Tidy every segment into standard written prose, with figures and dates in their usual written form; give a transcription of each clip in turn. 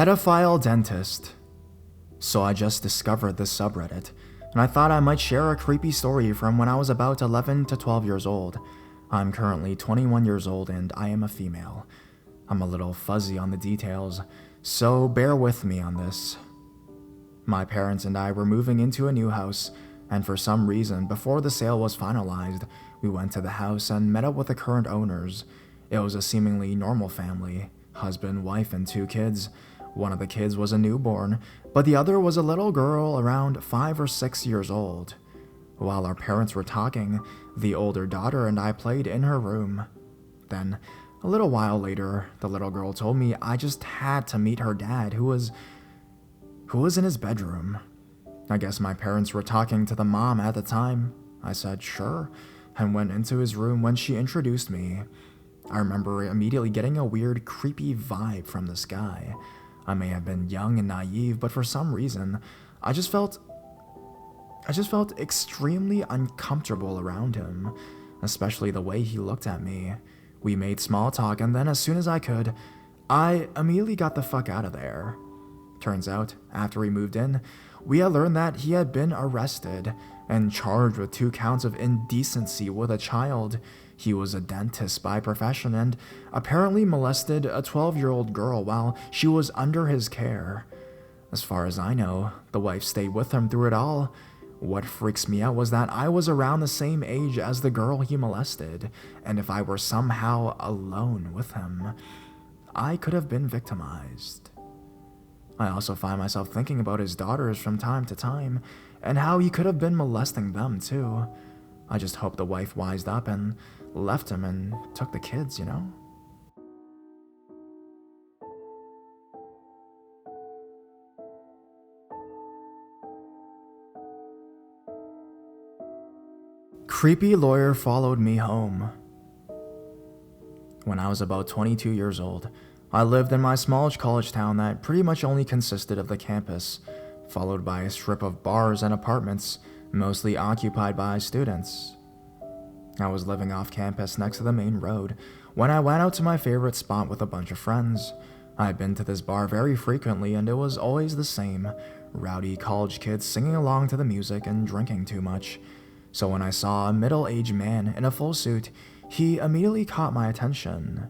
Pedophile dentist. So I just discovered this subreddit, and I thought I might share a creepy story from when I was about 11 to 12 years old. I'm currently 21 years old and I am a female. I'm a little fuzzy on the details, so bear with me on this. My parents and I were moving into a new house, and for some reason, before the sale was finalized, we went to the house and met up with the current owners. It was a seemingly normal family, husband, wife, and 2 kids. One of the kids was a newborn, but the other was a little girl around 5 or 6 years old. While our parents were talking, the older daughter and I played in her room. Then, a little while later, the little girl told me I just had to meet her dad, who was in his bedroom. I guess my parents were talking to the mom at the time. I said sure, and went into his room when she introduced me. I remember immediately getting a weird, creepy vibe from this guy. I may have been young and naive, but for some reason, I just felt extremely uncomfortable around him, especially the way he looked at me. We made small talk, and then as soon as I could, I immediately got the fuck out of there. Turns out, after we moved in, we had learned that he had been arrested and charged with 2 counts of indecency with a child. He was a dentist by profession and apparently molested a 12-year-old girl while she was under his care. As far as I know, the wife stayed with him through it all. What freaks me out was that I was around the same age as the girl he molested, and if I were somehow alone with him, I could have been victimized. I also find myself thinking about his daughters from time to time, and how he could have been molesting them too. I just hope the wife wised up and left him and took the kids, you know? Creepy lawyer followed me home. When I was about 22 years old, I lived in my smallish college town that pretty much only consisted of the campus, followed by a strip of bars and apartments, mostly occupied by students. I was living off campus next to the main road when I went out to my favorite spot with a bunch of friends. I had been to this bar very frequently and it was always the same, rowdy college kids singing along to the music and drinking too much. So when I saw a middle-aged man in a full suit, he immediately caught my attention.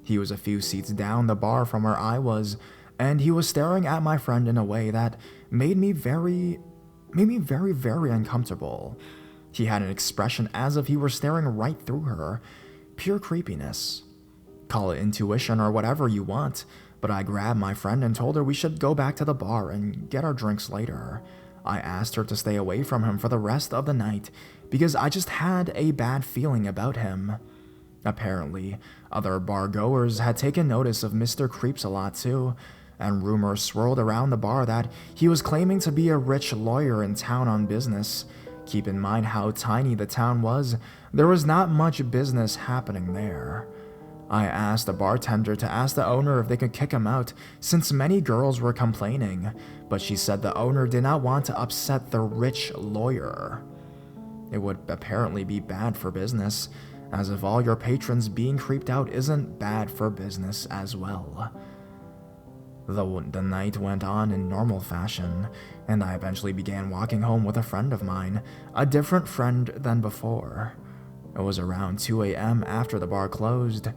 He was a few seats down the bar from where I was, and he was staring at my friend in a way that made me very uncomfortable. He had an expression as if he were staring right through her. Pure creepiness. Call it intuition or whatever you want, but I grabbed my friend and told her we should go back to the bar and get our drinks later. I asked her to stay away from him for the rest of the night because I just had a bad feeling about him. Apparently, other bar-goers had taken notice of Mr. Creeps-a-Lot too, and rumors swirled around the bar that he was claiming to be a rich lawyer in town on business. Keep in mind how tiny the town was. There was not much business happening there. I asked the bartender to ask the owner if they could kick him out, since many girls were complaining, but she said the owner did not want to upset the rich lawyer. It would apparently be bad for business, as if all your patrons being creeped out isn't bad for business as well. The night went on in normal fashion, and I eventually began walking home with a friend of mine, a different friend than before. It was around 2 a.m. after the bar closed.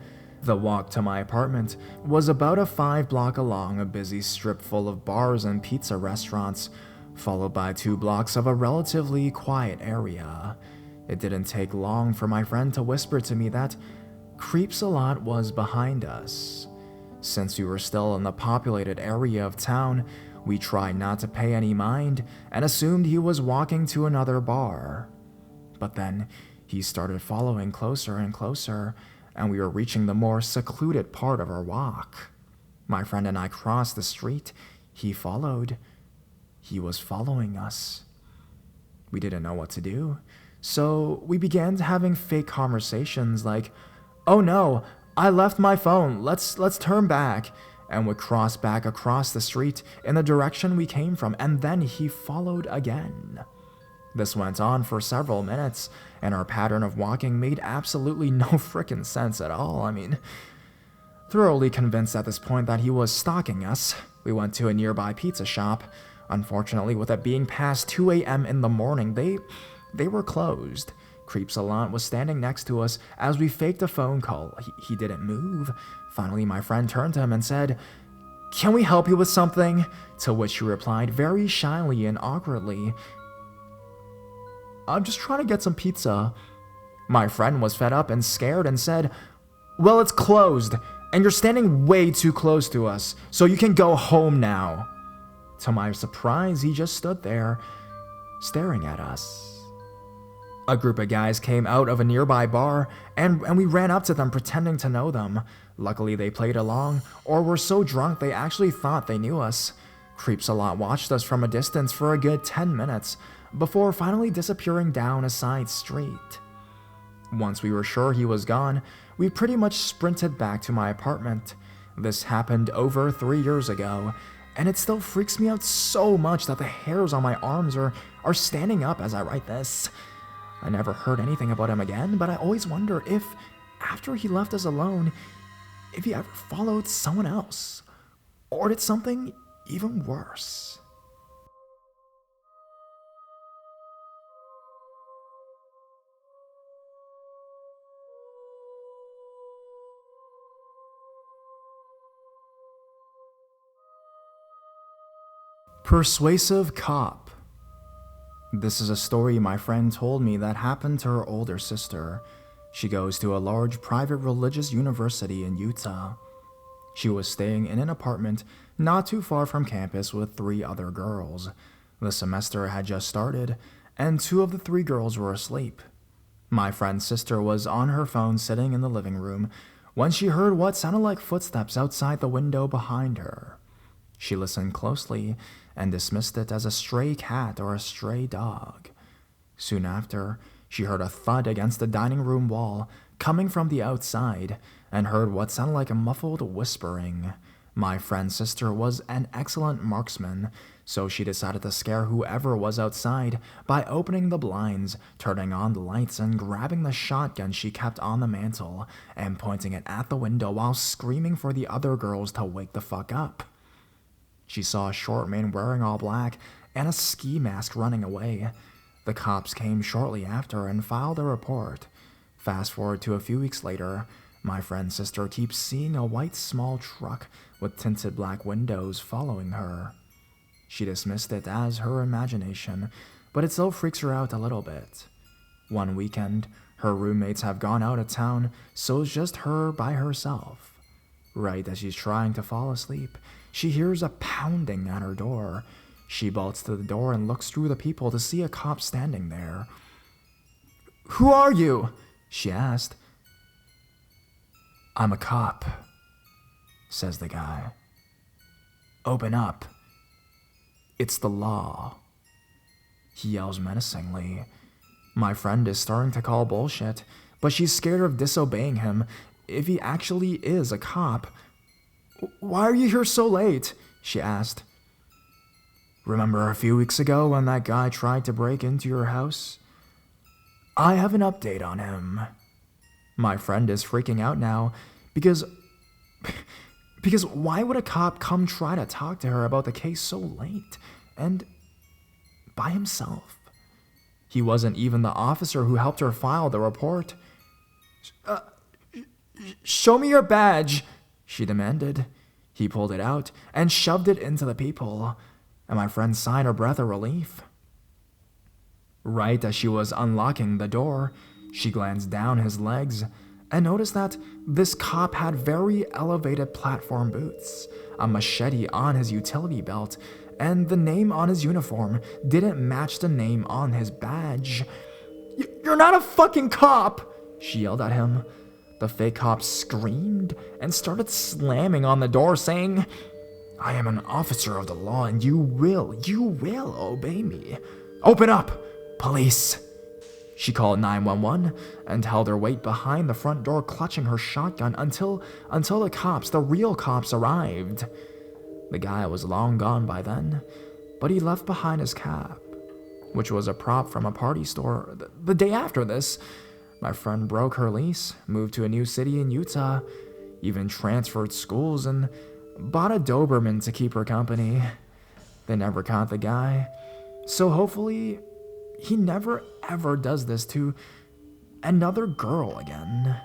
The walk to my apartment was about a 5-block along a busy strip full of bars and pizza restaurants, followed by 2 blocks of a relatively quiet area. It didn't take long for my friend to whisper to me that Creeps-a-Lot was behind us. Since we were still in the populated area of town, we tried not to pay any mind and assumed he was walking to another bar. But then, he started following closer and closer, and we were reaching the more secluded part of our walk. My friend and I crossed the street. He followed. He was following us. We didn't know what to do, so we began having fake conversations like, "Oh no, I left my phone, let's turn back," and would cross back across the street in the direction we came from, and then he followed again. This went on for several minutes, and our pattern of walking made absolutely no frickin' sense at all. I mean, Thoroughly convinced at this point that he was stalking us, we went to a nearby pizza shop. Unfortunately, with it being past 2 a.m. in the morning, they were closed. Creepsalant was standing next to us as we faked a phone call. He didn't move. Finally, my friend turned to him and said, "Can we help you with something?" To which he replied very shyly and awkwardly, "I'm just trying to get some pizza." My friend was fed up and scared and said, "Well, it's closed, and you're standing way too close to us, so you can go home now." To my surprise, he just stood there, staring at us. A group of guys came out of a nearby bar, and we ran up to them pretending to know them. Luckily, they played along, or were so drunk they actually thought they knew us. Creepsalot watched us from a distance for a good 10 minutes, before finally disappearing down a side street. Once we were sure he was gone, we pretty much sprinted back to my apartment. This happened over 3 years ago, and it still freaks me out so much that the hairs on my arms are standing up as I write this. I never heard anything about him again, but I always wonder if, after he left us alone, if he ever followed someone else, or did something even worse. Persuasive cop. This is a story my friend told me that happened to her older sister. She goes to a large private religious university in Utah. She was staying in an apartment not too far from campus with 3 other girls. The semester had just started, and 2 of the 3 girls were asleep. My friend's sister was on her phone sitting in the living room when she heard what sounded like footsteps outside the window behind her. She listened closely and dismissed it as a stray cat or a stray dog. Soon after, she heard a thud against the dining room wall coming from the outside and heard what sounded like a muffled whispering. My friend's sister was an excellent marksman, so she decided to scare whoever was outside by opening the blinds, turning on the lights, and grabbing the shotgun she kept on the mantle and pointing it at the window while screaming for the other girls to wake the fuck up. She saw a short man wearing all black and a ski mask running away. The cops came shortly after and filed a report. Fast forward to a few weeks later, my friend's sister keeps seeing a white small truck with tinted black windows following her. She dismissed it as her imagination, but it still freaks her out a little bit. One weekend, her roommates have gone out of town, so it's just her by herself. Right as she's trying to fall asleep, she hears a pounding at her door. She bolts to the door and looks through the people to see a cop standing there. "Who are you?" she asked. "I'm a cop," says the guy. "Open up. It's the law," he yells menacingly. My friend is starting to call bullshit, but she's scared of disobeying him if he actually is a cop. "Why are you here so late?" she asked. "Remember a few weeks ago when that guy tried to break into your house? I have an update on him." My friend is freaking out now because why would a cop come try to talk to her about the case so late and by himself? He wasn't even the officer who helped her file the report. "Show me your badge," she demanded. He pulled it out and shoved it into the people, and my friend sighed a breath of relief. Right as she was unlocking the door, she glanced down his legs and noticed that this cop had very elevated platform boots, a machete on his utility belt, and the name on his uniform didn't match the name on his badge. "You're not a fucking cop!" she yelled at him. The fake cop screamed and started slamming on the door, saying, "I am an officer of the law and you will obey me. Open up, police." She called 911 and held her weight behind the front door, clutching her shotgun until the real cops arrived. The guy was long gone by then, but he left behind his cap, which was a prop from a party store. The day after this, my friend broke her lease, moved to a new city in Utah. even transferred schools and bought a Doberman to keep her company. They never caught the guy, so hopefully he never ever does this to another girl again.